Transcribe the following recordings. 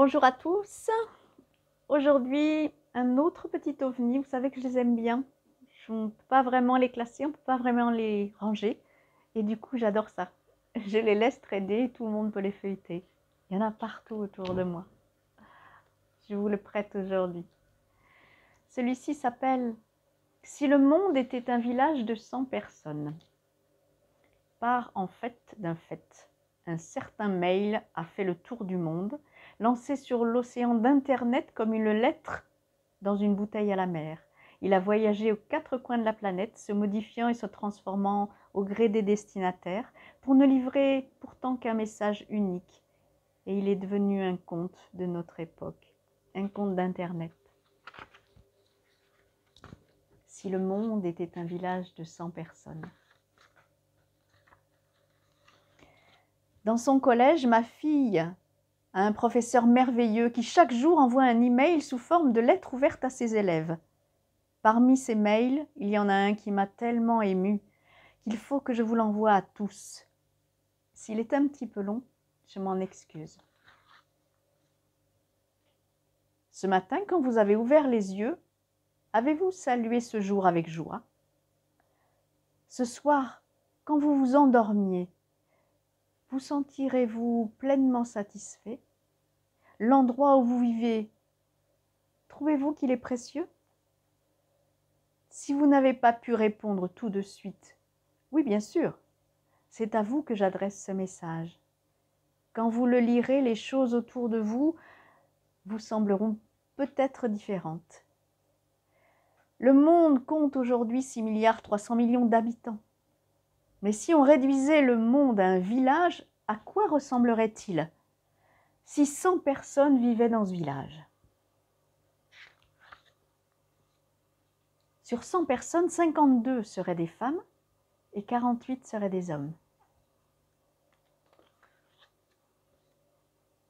Bonjour à tous. Aujourd'hui, un autre petit ovni. Vous savez que je les aime bien. On ne peut pas vraiment les classer, on ne peut pas vraiment les ranger. Et du coup, j'adore ça. Je les laisse traîner, tout le monde peut les feuilleter. Il y en a partout autour de moi. Je vous le prête aujourd'hui. Celui-ci s'appelle « Si le monde était un village de 100 personnes ». Part en fait d'un fait. Un certain mail a fait le tour du monde, lancé sur l'océan d'Internet comme une lettre dans une bouteille à la mer. Il a voyagé aux quatre coins de la planète, se modifiant et se transformant au gré des destinataires, pour ne livrer pourtant qu'un message unique. Et il est devenu un conte de notre époque, un conte d'Internet. Si le monde était un village de 100 personnes. Dans son collège, ma fille a un professeur merveilleux qui chaque jour envoie un email sous forme de lettre ouverte à ses élèves. Parmi ces mails, il y en a un qui m'a tellement émue qu'il faut que je vous l'envoie à tous. S'il est un petit peu long, je m'en excuse. Ce matin, quand vous avez ouvert les yeux, avez-vous salué ce jour avec joie? Ce soir, quand vous vous endormiez, vous sentirez-vous pleinement satisfait? L'endroit où vous vivez, trouvez-vous qu'il est précieux? Si vous n'avez pas pu répondre tout de suite, oui, bien sûr, c'est à vous que j'adresse ce message. Quand vous le lirez, les choses autour de vous vous sembleront peut-être différentes. Le monde compte aujourd'hui 6,3 milliards d'habitants. Mais si on réduisait le monde à un village, à quoi ressemblerait-il si 100 personnes vivaient dans ce village? Sur 100 personnes, 52 seraient des femmes et 48 seraient des hommes.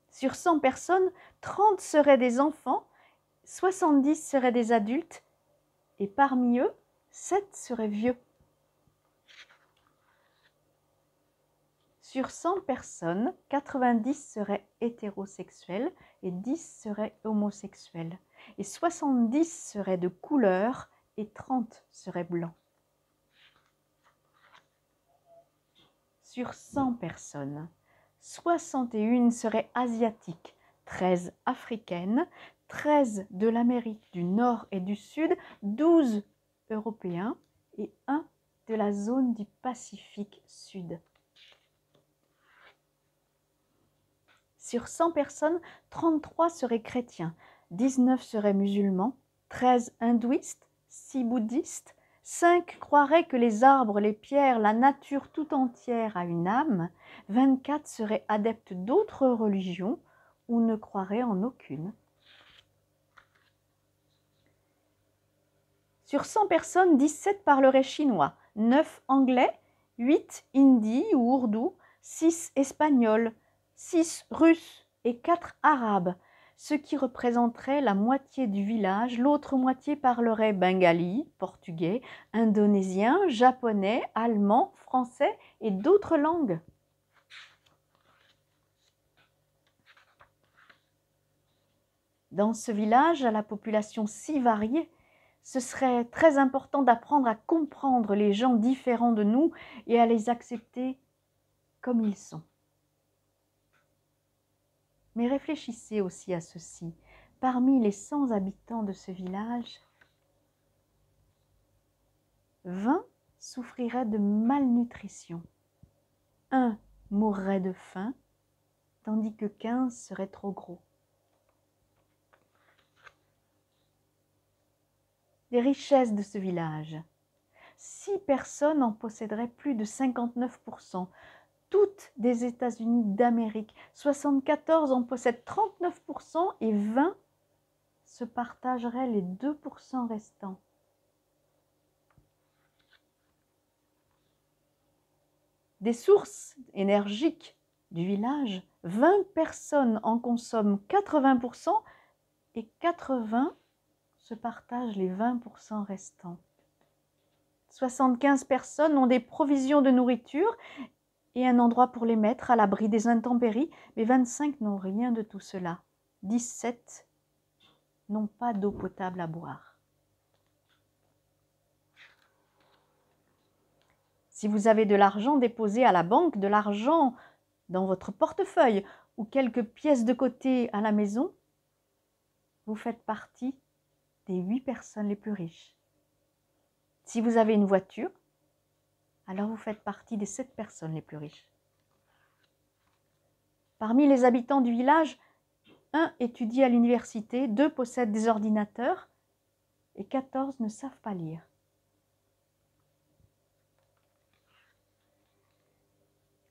Sur 100 personnes, 30 seraient des enfants, 70 seraient des adultes et parmi eux, 7 seraient vieux. Sur 100 personnes, 90 seraient hétérosexuels et 10 seraient homosexuels. Et 70 seraient de couleur et 30 seraient blancs. Sur 100 personnes, 61 seraient asiatiques, 13 africaines, 13 de l'Amérique du Nord et du Sud, 12 européens et 1 de la zone du Pacifique Sud. Sur 100 personnes, 33 seraient chrétiens, 19 seraient musulmans, 13 hindouistes, 6 bouddhistes, 5 croiraient que les arbres, les pierres, la nature tout entière a une âme, 24 seraient adeptes d'autres religions ou ne croiraient en aucune. Sur 100 personnes, 17 parleraient chinois, 9 anglais, 8 hindi ou ourdou, 6 espagnol, 6 russes et 4 arabes, ce qui représenterait la moitié du village. L'autre moitié parlerait bengali, portugais, indonésien, japonais, allemand, français et d'autres langues. Dans ce village, à la population si variée, ce serait très important d'apprendre à comprendre les gens différents de nous et à les accepter comme ils sont. Mais réfléchissez aussi à ceci. Parmi les 100 habitants de ce village, 20 souffriraient de malnutrition, 1 mourrait de faim, tandis que 15 seraient trop gros. Les richesses de ce village. 6 personnes en posséderaient plus de 59%, toutes des États-Unis d'Amérique. 74 en possèdent 39% et 20 se partageraient les 2% restants. Des sources énergiques du village, 20 personnes en consomment 80% et 80 se partagent les 20% restants. 75 personnes ont des provisions de nourriture et un endroit pour les mettre à l'abri des intempéries, mais 25 n'ont rien de tout cela. 17 n'ont pas d'eau potable à boire. Si vous avez de l'argent déposé à la banque, de l'argent dans votre portefeuille ou quelques pièces de côté à la maison, vous faites partie des 8 personnes les plus riches. Si vous avez une voiture, alors vous faites partie des 7 personnes les plus riches. Parmi les habitants du village, 1 étudie à l'université, 2 possèdent des ordinateurs et 14 ne savent pas lire.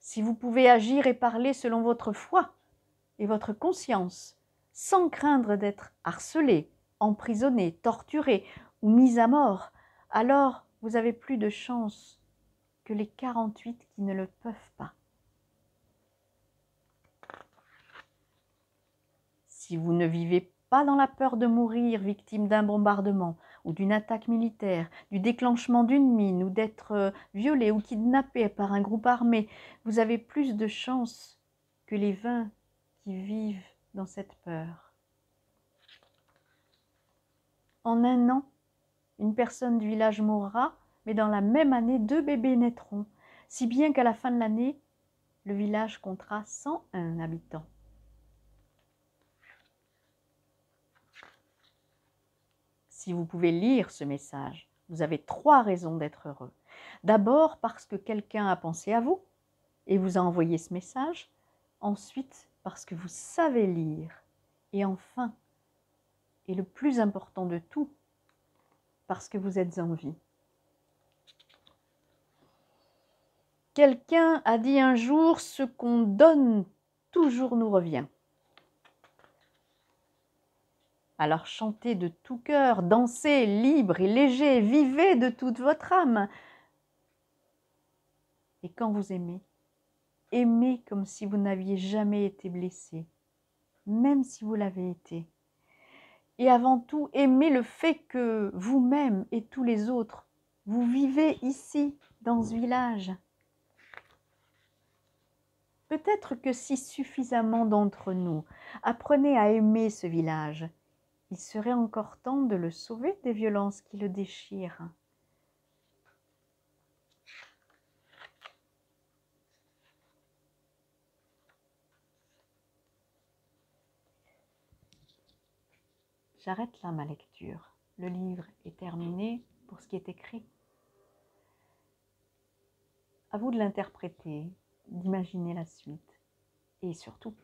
Si vous pouvez agir et parler selon votre foi et votre conscience, sans craindre d'être harcelé, emprisonné, torturé ou mis à mort, alors vous avez plus de chance que les 48 qui ne le peuvent pas. Si vous ne vivez pas dans la peur de mourir victime d'un bombardement ou d'une attaque militaire, du déclenchement d'une mine ou d'être violé ou kidnappé par un groupe armé, vous avez plus de chance que les 20 qui vivent dans cette peur. En un an, une personne du village mourra, mais dans la même année, 2 bébés naîtront, si bien qu'à la fin de l'année, le village comptera 101 habitants. Si vous pouvez lire ce message, vous avez 3 raisons d'être heureux. D'abord parce que quelqu'un a pensé à vous et vous a envoyé ce message. Ensuite, parce que vous savez lire. Et enfin, et le plus important de tout, parce que vous êtes en vie. Quelqu'un a dit un jour, ce qu'on donne toujours nous revient. Alors chantez de tout cœur, dansez libre et léger, vivez de toute votre âme. Et quand vous aimez, aimez comme si vous n'aviez jamais été blessé, même si vous l'avez été. Et avant tout, aimez le fait que vous-même et tous les autres, vous vivez ici, dans ce village. Peut-être que si suffisamment d'entre nous apprenaient à aimer ce village, il serait encore temps de le sauver des violences qui le déchirent. J'arrête là ma lecture. Le livre est terminé pour ce qui est écrit. À vous de l'interpréter, d'imaginer la suite et surtout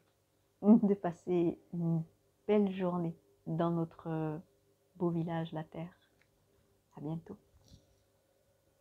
de passer une belle journée dans notre beau village, la Terre. À bientôt.